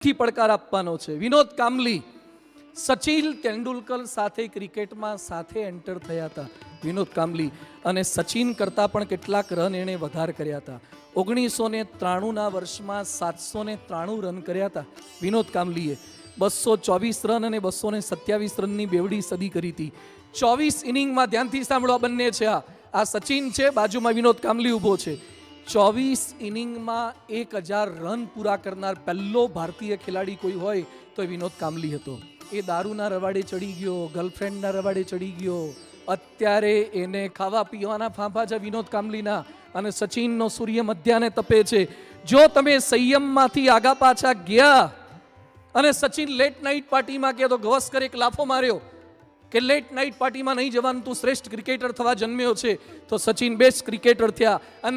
થી પડકાર આપવાનો છે. વિનોદ કાંબલી સચિન તેંડુલકર સાથે ક્રિકેટમાં સાથે એન્ટર થયા હતા વિનોદ કાંબલી, અને સચિન કરતાં પણ કેટલાક રન એણે વધારે કર્યા હતા. 1993ના વર્ષમાં 793 રન કર્યા હતા વિનોદ કાંબલીએ. 224 રન અને 227 રનની બેવડી સદી કરી હતી 24 ઇનિંગમાં. ધ્યાનથી સાંભળો, આ બંને છે. આ સચિન છે, બાજુમાં વિનોદ કાંબલી ઊભો છે. 24 ઇનિંગમાં 1000 રન પૂરા કરનાર પહેલો ભારતીય ખેલાડી કોઈ હોય તો એ વિનોદ કાંબલી હતો. એ દારૂના રવાડે ચડી ગયો, ગર્લફ્રેન્ડના રવાડે ચડી ગયો. અત્યારે એને ખાવા પીવાના ફાંફા છે વિનોદ કાંબલીના, અને સચિનનો સૂર્ય મધ્યાને તપે છે. જો તમે સંયમમાંથી આગા પાછા ગયા અને સચિન લેટ નાઇટ પાર્ટીમાં કે તો ગવસ્કર એક લાફો માર્યો કે લેટ નાઇટ પાર્ટીમાં નહીં જવાનું, તું શ્રેષ્ઠ ક્રિકેટર થવા જન્મ્યો છે, તો સચિન બેસ્ટ ક્રિકેટર થયા. અને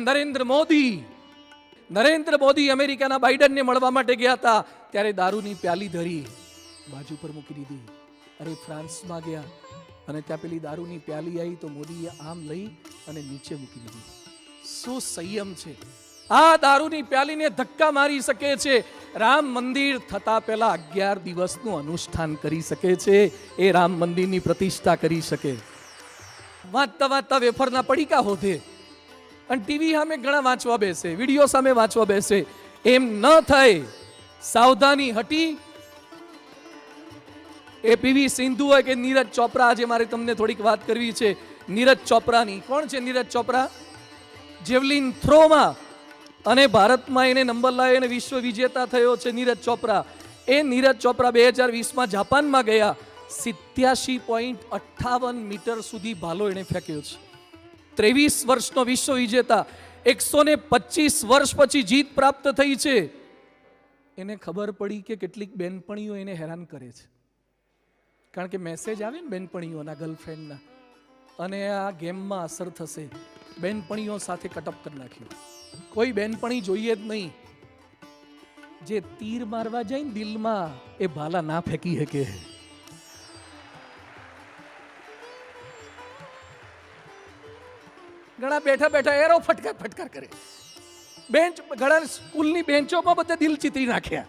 નરેન્દ્ર મોદી અમેરિકાના બાઇડનને મળવા માટે ગયા હતા, ત્યારે દારૂની પ્યાલી ધરી બાજુ પર મૂકી દીધી. અરે ફ્રાન્સમાં ગયા અને ત્યાં પેલી દારૂની પ્યાલી આવી તો મોદીએ આમ લઈ અને નીચે મૂકી દીધી. શું સંયમ છે! આ દારૂની પ્યાલીને ધક્કા મારી શકે છે. રામ મંદિર થતા પહેલા 11 દિવસનું અનુષ્ઠાન કરી શકે છે. એ રામ મંદિરની પ્રતિષ્ઠા કરી શકે. વાંચતા વાંચતા વેફરના પડીકા હોધે અને ટીવી સામે ઘણા વાંચવા બેસે, વિડીયો સામે વાંચવા બેસે. એમ ન થાય, સાવધાની હટી. એ પીવી સિંધુ હોય કે નીરજ ચોપરા, આજે મારે તમને થોડીક વાત કરવી છે નીરજ ચોપરાની. કોણ છે નીરજ ચોપરા? જેવલિન થ્રોમાં અને ભારતમાં એને નંબર લાવ્યો અને વિશ્વ વિજેતા થયો છે નીરજ ચોપરા. એ નીરજ ચોપરા 2020માં જાપાનમાં ગયા, 87.58 મીટર સુધી ભાલો એને ફેંક્યો છે. 23 વર્ષનો વિશ્વ વિજેતા, 125 વર્ષ પછી જીત પ્રાપ્ત થઈ છે. એને ખબર પડી કે કેટલીક બેનપણીઓ એને હેરાન કરે છે, કારણ કે મેસેજ આવે ને બેનપણીઓના, ગર્લફ્રેન્ડના, અને આ ગેમમાં અસર થશે. બેનપણીઓ સાથે કટઅપ કરી નાખ્યો. કોઈ બેનપણી જોઈએ જ નહીં. જે તીર મારવા જાય ને દિલમાં, એ ભાલા ના ફેંકી શકે. ઘણા બેઠા બેઠા એરો ફટકાર કરે. બેન્ચ, ઘણા સ્કૂલની બેન્ચોમાં બધા દિલ ચિતરી નાખ્યા.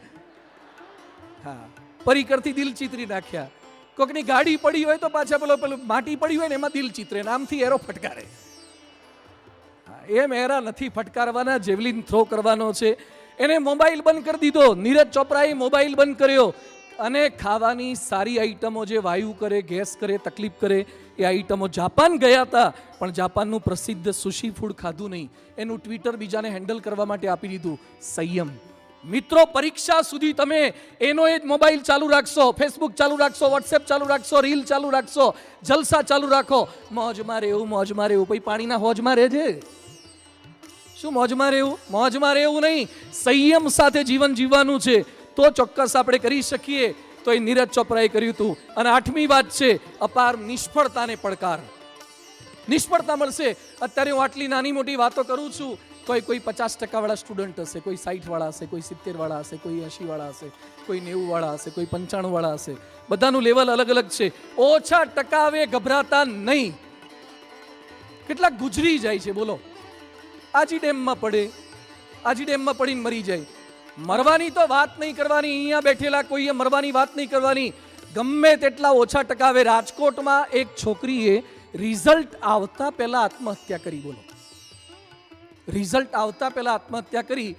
હા, પરિકરથી દિલ ચિતરી નાખ્યા. કોકની ગાડી પડી હોય તો પાછા પેલું માટી પડી હોય ને એમાં દિલ ચિતરે, નામથી એરો ફટકારે. એમ એરા નથી ફટકારવાના, જેવલિન થ્રો કરવાનો છે. એને મોબાઈલ બંધ કરી દીધો. નીરજ ચોપરાએ મોબાઈલ બંધ કર્યો અને ખાવાની સારી આઈટમો જે વાયુ કરે, ગેસ કરે, તકલીફ કરે, એ આઈટમો. જાપાન ગયા હતા પણ જાપાનનું પ્રસિદ્ધ સુશી ફૂડ ખાધું નહીં. એનું ટ્વિટર બીજાને હેન્ડલ કરવા માટે આપી દીધું. સંયમ. મિત્રો, પરીક્ષા સુધી તમે એનો એ જ મોબાઈલ ચાલુ રાખશો, ફેસબુક ચાલુ રાખશો, વોટ્સએપ ચાલુ રાખશો, રીલ ચાલુ રાખશો, જલસા ચાલુ રાખો. મોજમાં રહેવું પછી પાણીના હોજમાં રહેજે. શું મોજમાં રહેવું નહીં. સંયમ સાથે જીવન જીવવાનું છે, તો ચોક્કસ આપણે કરી શકીએ. તો એ નીરજ ચોપરાએ કર્યું હતું. અને 8મી વાત છે અપાર નિષ્ફળતાને પડકાર. નિષ્ફળતા મળશે. અત્યારે હું આટલી નાની મોટી વાતો કરું છું, કોઈ 50% વાળા સ્ટુડન્ટ હશે, કોઈ 60 વાળા હશે, કોઈ 70 વાળા હશે, કોઈ 80 વાળા હશે, કોઈ 90 વાળા હશે, કોઈ 95 વાળા હશે. બધાનું લેવલ અલગ અલગ છે. ઓછા ટકાવે ગભરાતા નહીં. કેટલાક ગુજરી જાય છે, બોલો. આજી ડેમમાં પડીને મરી જાય. મરવાની તો વાત નહીં કરવાની. અહીંયા બેઠેલા કોઈએ મરવાની વાત નહીં કરવાની. ગમે તેટલા ઓછા ટકાવે. રાજકોટમાં એક છોકરીએ રિઝલ્ટ આવતા પહેલા આત્મહત્યા કરી. બોલો, રિઝલ્ટ આવતા પહેલા આત્મહત્યા કરી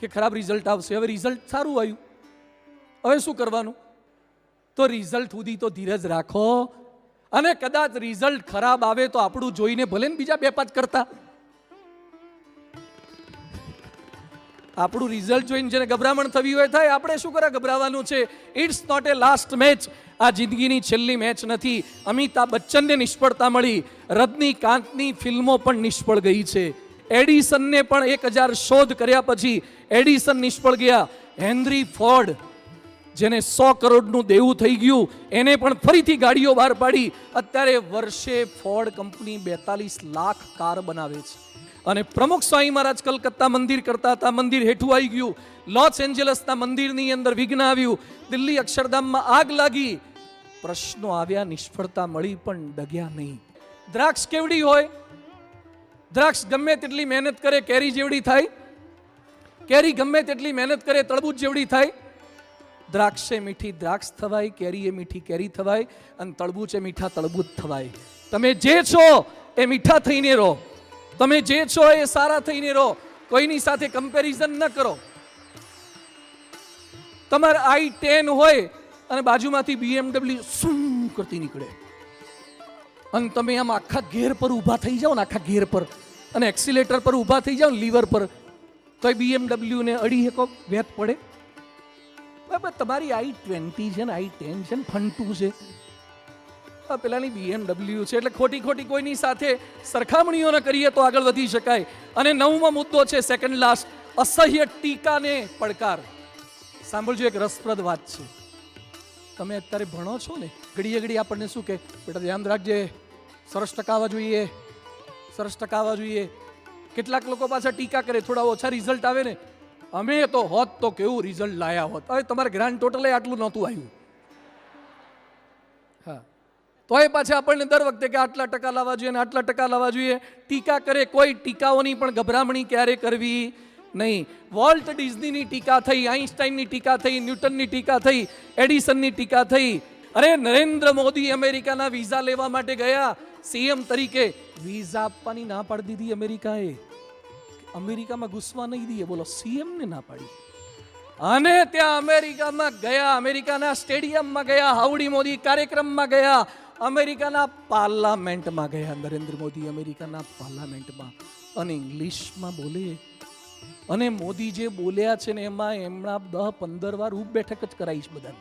કે ખરાબ રિઝલ્ટ આવશે. હવે રિઝલ્ટ સારું આવ્યું, હવે શું કરવાનું? તો રિઝલ્ટ સુધી તો ધીરજ રાખો. અને કદાચ રિઝલ્ટ ખરાબ આવે તો આપણું જોઈને ભલે ને બીજા 2-5 કરતા. આપણું રિઝલ્ટ જોઈને જેને ગભરામણ થવી હોય થાય. આપણે શું કરે, ગભરાવાનું છે. It's not a last match. આ જિંદગીની છેલ્લી મેચ નથી. અમિતાભ બચ્ચનને નિષ્ફળતા મળી. રજનીકાંતની ફિલ્મો પણ નિષ્ફળ ગઈ છે. એડિસનને પણ 1000 શોધ કર્યા પછી એડિસન નિષ્ફળ ગયા. હેનરી ફોર્ડ, જેને 100 કરોડનું દેવું થઈ ગયું, એને પણ ફરીથી ગાડીઓ બહાર પાડી. અત્યારે વર્ષે ફોર્ડ કંપની 42 લાખ કાર બનાવે છે. અને પ્રમુખ સ્વામી મહારાજ કલકત્તા મંદિર કરતા હતા, મંદિર હેઠું આવી ગયું. લોસ એન્જલસના મંદિરની અંદર વિઘ્ન આવ્યું. દિલ્હી અક્ષરધામમાં આગ લાગી. પ્રશ્નો આવ્યા, નિષ્ફળતા મળી, પણ ડગ્યા નહીં. દ્રાક્ષ કેવડી હોય? દ્રાક્ષ ગમે તેટલી મહેનત કરે કેરી જેવડી થાય? કેરી ગમે તેટલી મહેનત કરે તરબૂચ જેવડી થાય? દ્રાક્ષે મીઠી દ્રાક્ષ થવાય, કેરીએ મીઠી કેરી થવાય, અને તળબૂચે મીઠા તળબૂચ થવાય. તમે જે છો એ મીઠા થઈને રહો, તમે જે છો એ સારા થઈને રહો, કોઈની સાથે કમ્પેરિઝન ન કરો. તમારે i10 હોય અને બાજુમાંથી BMW શું કરતી નીકળે અને તમે આમ આખા ગેર પર ઊભા થઈ જાઓ ને, આખા ગેર પર, અને એક્સિલેટર પર ઊભા થઈ જાઓ ને, લીવર પર, તો BMW ને અડી શકો, વેત પડે. બરાબર, તમારી i20 છે ને, i10 છે ને, ફંટુ છે, પેલાની BMW છે. એટલે ખોટી ખોટી કોઈની સાથે સરખામણીઓ ન કરીએ તો આગળ વધી શકાય. અને 9મો મુદ્દો છે, સેકન્ડ લાસ્ટ, અસહ્ય ટીકાને પડકાર. સાંભળજો, એક રસપ્રદ વાત છે. તમે અત્યારે ભણો છો ને, ઘડીએ ઘડી આપણને શું કે, બેટા ધ્યાન રાખજે, સરસ ટકા આવવા જોઈએ, સરસ ટકા આવવા જોઈએ. કેટલાક લોકો પાછા ટીકા કરે, થોડા ઓછા રિઝલ્ટ આવે ને, અમે તો હોત તો કેવું રિઝલ્ટ લાયા હોત. હવે તમારે ગ્રાન્ડ ટોટલે આટલું નહોતું આવ્યું. હા, તો એ પાછા આપણને દર વખતે કે આટલા ટકા લાવવા જોઈએ ને આટલા ટકા લાવવા જોઈએ. ટીકા કરે, કોઈ ટીકાઓની પણ ગભરામણી ક્યારે કરવી નહીં. વોલ્ટ ડિઝનીની ટીકા થઈ, આઈન્સ્ટાઈનની ટીકા થઈ, ન્યૂટનની ટીકા થઈ, એડિસનની ટીકા થઈ. અરે નરેન્દ્ર મોદી અમેરિકાના વિઝા લેવા માટે ગયા સીએમ તરીકે, વિઝા આપવાની ના પાડી દીધી અમેરિકાએ. અમેરિકામાં ઘૂસવા નહીં દઈએ, બોલો, સીએમ ને ના પાડી. અને ત્યાં અમેરિકામાં ગયા, અમેરિકાના સ્ટેડિયમમાં ગયા, હાઉડી મોદી કાર્યક્રમમાં ગયા, અમેરિકાના પાર્લામેન્ટમાં ગયા. નરેન્દ્ર મોદી અમેરિકાના પાર્લામેન્ટમાં અને ઇંગ્લિશમાં બોલે. અને મોદી જે બોલ્યા છે ને એમાં એમના 10-15 વાર ઉપ બેઠક જ કરાવીશ બધાને.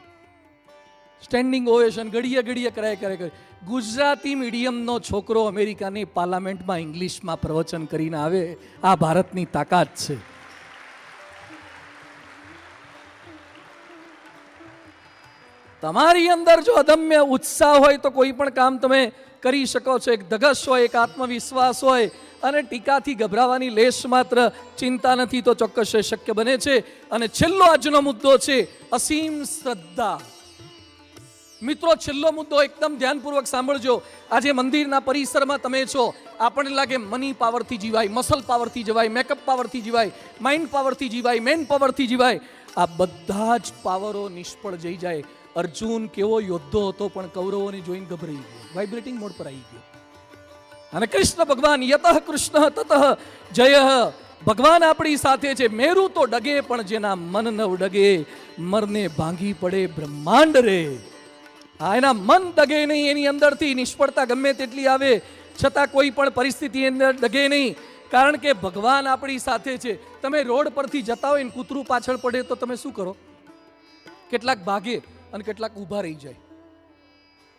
સ્ટેન્ડિંગ ઓવેશન ઘડીએ ઘડીએ કરે. ગુજરાતી મીડિયમનો છોકરો અમેરિકાની પાર્લામેન્ટમાં ઇંગ્લિશમાં પ્રવચન કરીને આવે. આ ભારતની તાકાત છે. તમારી અંદર જો અદમ્ય ઉત્સાહ હોય તો કોઈ પણ કામ તમે કરી શકો છો. એક ધગશ હોય, એક આત્મવિશ્વાસ હોય, અને ટીકાથી ગભરાવાની લેશ માત્ર ચિંતા નથી તો ચોક્કસ શક્ય બને છે. અને છેલ્લો આજનો મુદ્દો છે, અસીમ શ્રદ્ધા. મિત્રો, છેલ્લો મુદ્દો એકદમ ધ્યાનપૂર્વક સાંભળજો. આજે મંદિરના પરિસરમાં તમે છો, આપણને લાગે મની પાવરથી જીવાય, મસલ પાવરથી જીવાય, મેકઅપ પાવરથી જીવાય, માઇન્ડ પાવરથી જીવાય, મેન પાવરથી જીવાય. આ બધા જ પાવરો નિષ્ફળ જઈ જાય. અર્જુન કેવો યોદ્ધો હતો પણ કૌરવોને જોઈને ગભરાઈ ગયો, વાઇબ્રેટિંગ મોડ પર આવી ગયો. અને કૃષ્ણ ભગવાન યતઃ કૃષ્ણ તતઃ જય. ભગવાન આપણી સાથે છે. મેરુ તો ડગે પણ જેના મન ન ડગે, મરને ભાંગી પડે બ્રહ્માંડ રે. એના મન ડગે નહીં, એની અંદરથી નિષ્ફળતા ગમે તેટલી આવે છતાં કોઈ પણ પરિસ્થિતિ અંદર ડગે નહીં, કારણ કે ભગવાન આપણી સાથે છે. તમે રોડ પરથી જતા હોય ને કૂતરું પાછળ પડે તો તમે શું કરો? કેટલાક ભાગે અને કેટલાક ઊભા રહી જાય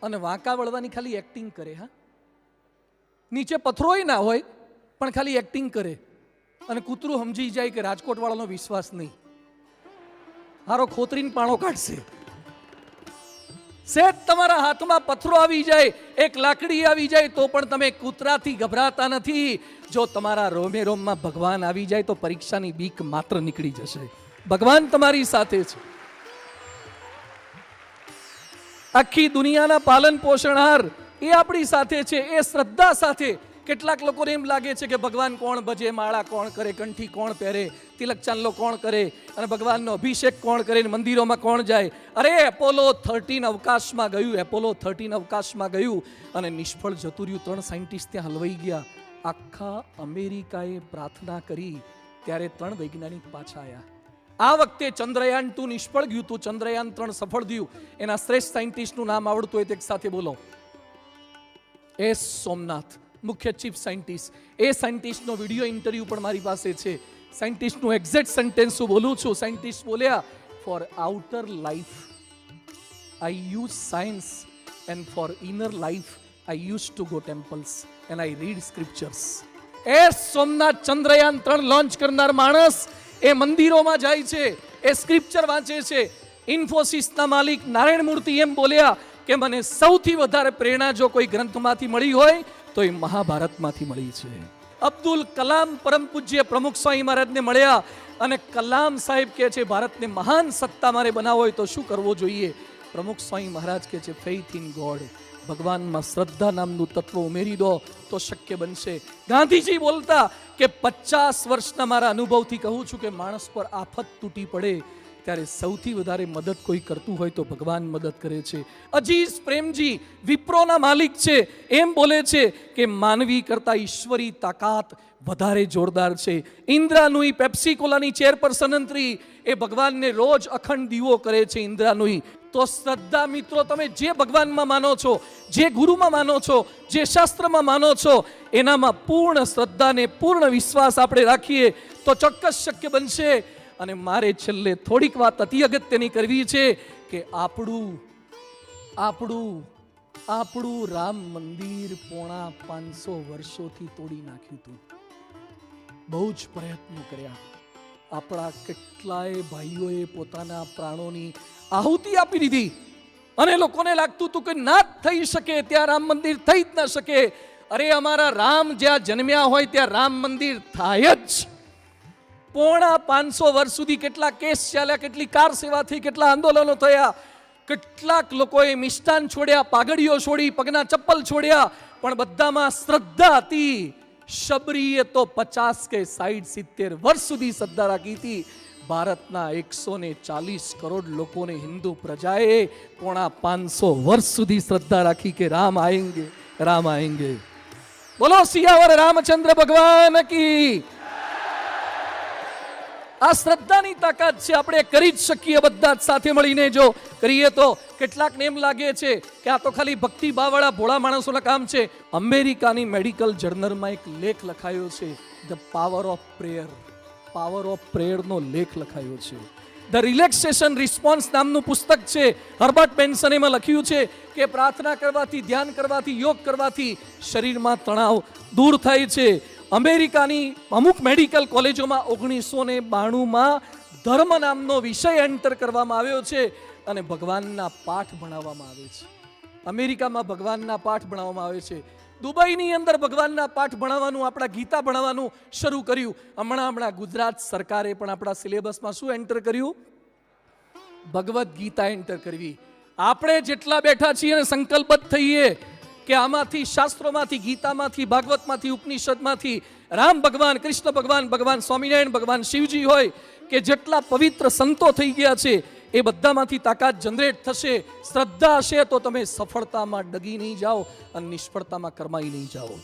અને વાંકા વળવાની ખાલી એક્ટિંગ કરે. હા, નીચે પથ્થરોય ના હોય પણ ખાલી એક્ટિંગ કરે, અને કૂતરું સમજી જાય કે રાજકોટ વાળાનો વિશ્વાસ નહીં, હારો ખોતરીને પાણો કાઢશે. સેજ તમારા હાથમાં પથ્થરો આવી જાય, એક લાકડી આવી જાય તો પણ તમે કૂતરાથી ગભરાતા નથી. જો તમારા રોમે રોમમાં ભગવાન આવી જાય તો પરીક્ષાની બીક માત્ર નીકળી જશે. ભગવાન તમારી સાથે છે. આખી દુનિયાના પાલન પોષણહાર એ આપણી સાથે છે. એ શ્રદ્ધા સાથે કેટલાક લોકોને એમ લાગે છે કે ભગવાન કોણ ભજે, માળા કોણ કરે, કંઠી કોણ પહેરે, તિલક ચાંદલો કોણ કરે, અને ભગવાનનો અભિષેક કોણ કરે, મંદિરોમાં કોણ જાય. અરે એપોલો 13 અવકાશમાં ગયું, એપોલો 13 અવકાશમાં ગયું અને નિષ્ફળ જતું રહ્યું. 3 સાયન્ટિસ્ટ ત્યાં હલવાઈ ગયા. આખા અમેરિકાએ પ્રાર્થના કરી ત્યારે 3 વૈજ્ઞાનિક પાછા આવ્યા. આ વખતે ચંદ્રયાન 2 નિષ્ફળ ગયું હતું, ચંદ્રયાન 3 સફળ થયું. એના શ્રેષ્ઠ સાયન્ટિસ્ટનું નામ આવડતું હોય તો એક સાથે બોલો. એસ સોમનાથ, મુખ્ય ચીફ સાયન્ટિસ્ટ. એ સાયન્ટિસ્ટનો વિડીયો ઇન્ટરવ્યુ પણ મારી પાસે છે. સાયન્ટિસ્ટનું એક્ઝેક્ટ સેન્ટેન્સ હું બોલું છું. સાયન્ટિસ્ટ બોલ્યા, for outer life I use science and for inner life I use to go temples and I read scriptures. એ સોમનાથ ચંદ્રયાન 3 લોન્ચ કરનાર માણસ એ મંદિરોમાં જાય છે, એ સ્ક્રિપ્ચર વાંચે છે. ઇન્ફોસિસના માલિક નારાયણ મૂર્તિ એમ બોલ્યા કે મને સૌથી વધારે પ્રેરણા જો કોઈ ગ્રંથમાંથી મળી હોય તો એ મહાભારતમાંથી મળી છે. અબ્દુલ કલામ પરમ પૂજ્ય પ્રમુખ સ્વામી મહારાજને મળ્યા અને કલામ સાહેબ કહે છે ભારતને મહાન સત્તા મારે બનાવવો હોય તો શું કરવો જોઈએ? પ્રમુખ સ્વામી મહારાજ કહે છે ફેઇથ ઇન ગોડ, ભગવાનમાં શ્રદ્ધા નામનું તત્વ ઉમેરી દો તો શક્ય બનશે. ગાંધીજી બોલતા કે 50 વર્ષના મારા અનુભવથી કહું છું કે માણસ પર આફત તૂટી પડે ત્યારે સૌથી વધારે મદદ કોઈ કરતું હોય તો ભગવાન મદદ કરે છે. અજીઝ પ્રેમજી વિપ્રોના માલિક છે, એમ બોલે છે કે માનવી કરતા ઈશ્વરી તાકાત વધારે જોરદાર છે. ઇન્દ્રાનુઈ પેપ્સીકોલાની ચેરપર્સન અંતરી એ ભગવાનને રોજ અખંડ દીવો કરે છે ઇન્દ્રાનુઈ. તો શ્રદ્ધા મિત્રો, તમે જે ભગવાનમાં માનો છો, જે ગુરુમાં માનો છો, જે શાસ્ત્રમાં માનો છો, એનામાં પૂર્ણ શ્રદ્ધા ને પૂર્ણ વિશ્વાસ આપણે રાખીએ તો ચોક્કસ શક્ય બનશે. અને મારે છેલ્લે થોડીક વાત અતિ અગત્યની કરવી છે કે આપણું રામ મંદિર 550 વર્ષોથી તોડી નાખ્યું હતું. બહુ જ પ્રયત્નો કર્યા. આપણા કેટલાય ભાઈઓએ પોતાના પ્રાણોની આહુતિ આપી દીધી અને લોકોને લાગતું હતું કે ના થઈ શકે, ત્યાં રામ મંદિર થઈ જ ન શકે. અરે અમારા રામ જ્યાં જન્મ્યા હોય ત્યાં રામ મંદિર થાય જ. 550 વર્ષ સુધી કેટલા કેસ ચાલ્યા, કેટલી કાર સેવા થઈ, કેટલા આંદોલનો થયા, કેટલાક લોકોએ મિષ્ટાન છોડ્યા, પાઘડીઓ છોડી, પગના ચપ્પલ છોડ્યા, પણ બધામાં શ્રદ્ધા હતી. શબરીએ તો 50 કે 60-70 વર્ષ સુધી શ્રદ્ધા રાખી હતી. ભારતના 140 કરોડ લોકોને હિન્દુ પ્રજાએ 550 વર્ષ સુધી શ્રદ્ધા રાખી કે રામ આएंगे, રામ આएंगे. બોલો સિયાવર રામચંદ્ર ભગવાન કી. આ શ્રદ્ધાની તાકાત છે. આપણે કરી જ શકીએ બધા જ સાથે મળીને જો કરીએ તો. કેટલાકને એમ લાગે છે કે આ તો ખાલી ભક્તિ ભાવવાળા ભોળા માણસોના કામ છે. અમેરિકાની મેડિકલ જર્નલમાં એક લેખ લખાયો છે, the power of prayer. Power of પ્રેયરનો લેખ લખાયો છે. ધ રિલેક્સેશન રિસ્પોન્સ નામનું પુસ્તક છે. હર્બર્ટ બેન્સન એમાં લખ્યું છે કે પ્રાર્થના કરવાથી, ધ્યાન કરવાથી, યોગ કરવાથી શરીરમાં તણાવ દૂર થાય છે. અમેરિકાની અમુક મેડિકલ કોલેજોમાં 1992માં ધર્મ નામનો વિષય એન્ટર કરવામાં આવ્યો છે અને ભગવાનના પાઠ ભણાવવામાં આવે છે. અમેરિકામાં ભગવાનના પાઠ ભણાવવામાં આવે છે. દુબઈની અંદર ભગવાનના પાઠ ભણાવવાનું, આપણા ગીતા ભણાવવાનું શરૂ કર્યું. હમણાં ગુજરાત સરકારે પણ આપણા સિલેબસમાં શું એન્ટર કર્યું? ભગવદ્ ગીતા એન્ટર કરવી. આપણે જેટલા બેઠા છીએ અને સંકલ્પબદ્ધ થઈએ કે આમાંથી, શાસ્ત્રોમાંથી, ગીતામાંથી, ભાગવતમાંથી, ઉપનિષદમાંથી રામ ભગવાન, કૃષ્ણ ભગવાન, ભગવાન સ્વામિનારાયણ, ભગવાન શિવજી હોય કે જેટલા પવિત્ર સંતો થઈ ગયા છે એ બધામાંથી તાકાત જનરેટ થશે. શ્રદ્ધા હશે તો તમે સફળતામાં ડગી નહીં જાઓ અને નિષ્ફળતામાં કરમાઈ નહીં જાઓ.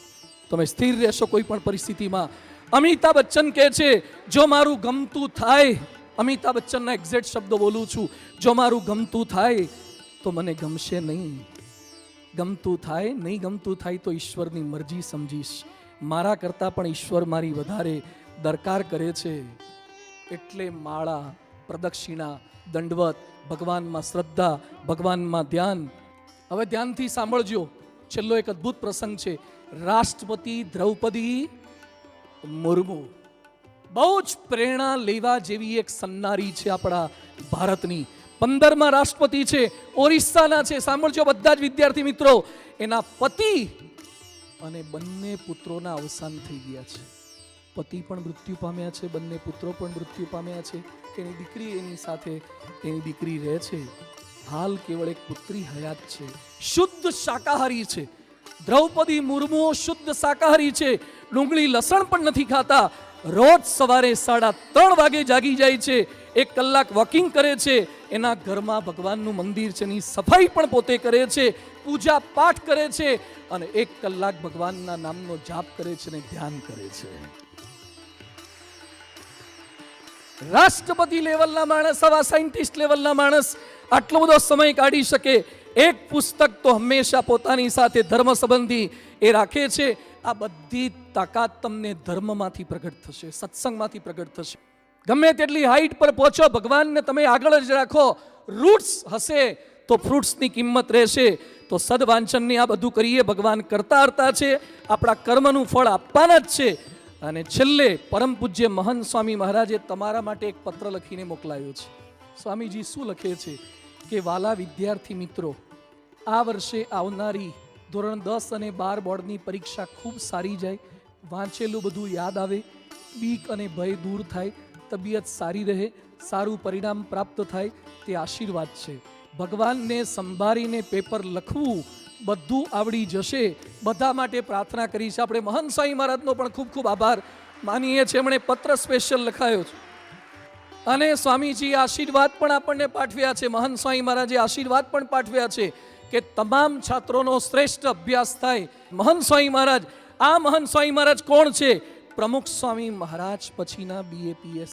તમે સ્થિર રહેશો કોઈ પણ પરિસ્થિતિમાં. અમિતાભ બચ્ચન કહે છે, જો મારું ગમતું થાય, અમિતાભ બચ્ચનના એક્ઝેક્ટ શબ્દો બોલું છું, જો મારું ગમતું થાય તો મને ગમશે નહીં. ગમતું થાય, નહીં ગમતું થાય તો ઈશ્વરની મરજી સમજીશ. મારા કરતાં પણ ઈશ્વર મારી વધારે દરકાર કરે છે. એટલે માળા, પ્રદક્ષિણા, દંડવત, ભગવાનમાં શ્રદ્ધા, ભગવાનમાં ધ્યાન. હવે ધ્યાનથી સાંભળજો. છેલ્લો એક અદ્ભુત પ્રસંગ છે. રાષ્ટ્રપતિ દ્રૌપદી મુર્મુ બહુ જ પ્રેરણા લેવા જેવી એક સન્નારી છે આપણા ભારતની. 15મા રાષ્ટ્રપતિ છે, ઓરિસ્સાના છે. સાંભળજો બધા જ વિદ્યાર્થી મિત્રો. એના પતિ અને બંને પુત્રોના અવસાન થઈ ગયા છે. પતિ પણ મૃત્યુ પામ્યા છે, બંને પુત્રો પણ મૃત્યુ પામ્યા છે. એની દીકરી એની સાથે, એની દીકરી રહે છે. હાલ કેવળ એક પુત્રી હયાત છે. શુદ્ધ શાકાહારી છે. દ્રૌપદી મુર્મુ શુદ્ધ શાકાહારી છે. ડુંગળી, લસણ પણ નથી ખાતા. રોજ સવારે 3:30 વાગે જાગી જાય છે. 1 કલાક વોકિંગ કરે છે. એના ઘરમાં ભગવાનનું મંદિર છે, એની સફાઈ પણ પોતે કરે છે, પૂજા પાઠ કરે છે અને 1 કલાક ભગવાનના નામનો જાપ કરે છે અને ધ્યાન કરે છે. રાષ્ટ્રપતિ લેવલના માણસ, આવા સાયન્ટિસ્ટ લેવલના માણસ આટલો બધો સમય કાઢી શકે. એક પુસ્તક તો હંમેશા પોતાની સાથે ધર્મ સંબંધી એ રાખે છે. આ બધી તાકાત તમને ધર્મમાંથી પ્રગટ થશે, સત્સંગમાંથી પ્રગટ થશે. ગમે તેટલી હાઈટ પર પહોંચો, ભગવાનને તમે આગળ જ રાખો. રૂટ્સ હશે તો ફ્રૂટ્સની કિંમત રહેશે. તો સદવાંચનની આ બધું કરીએ. ભગવાન કરતા હરતા છે, આપણા કર્મનું ફળ આપવાના જ છે. અને છેલ્લે પરમ પૂજ્ય મહંત સ્વામી મહારાજે તમારા માટે એક પત્ર લખીને મોકલાયો છે. સ્વામીજી શું લખે છે કે વાલા વિદ્યાર્થી મિત્રો, આ વર્ષે આવનારી ધોરણ 10 અને 12 બોર્ડની પરીક્ષા ખૂબ સારી જાય. વાંચેલું બધું યાદ આવે, બીક અને ભય દૂર થાય, તબિયત સારી રહે, સારું પરિણામ પ્રાપ્ત થાય, તે આશીર્વાદ છે. ભગવાનને સંભાળીને પેપર લખવું બધું આવડી જશે. બધા માટે પ્રાર્થના કરી છે. આપણે મહંત સ્વામી મહારાજનો પણ ખૂબ ખૂબ આભાર માનીએ છીએ. એમણે પત્ર સ્પેશિયલ લખાયો છે. અને સ્વામીજી આશીર્વાદ પણ આપણને પાઠવ્યા છે, મહંત સ્વામી મહારાજે આશીર્વાદ પણ પાઠવ્યા છે કે તમામ છાત્રોનો શ્રેષ્ઠ અભ્યાસ થાય. મહંત સ્વામી મહારાજ, આ મહંત સ્વામી મહારાજ કોણ છે? પ્રમુખ સ્વામી મહારાજ પછીના BAPS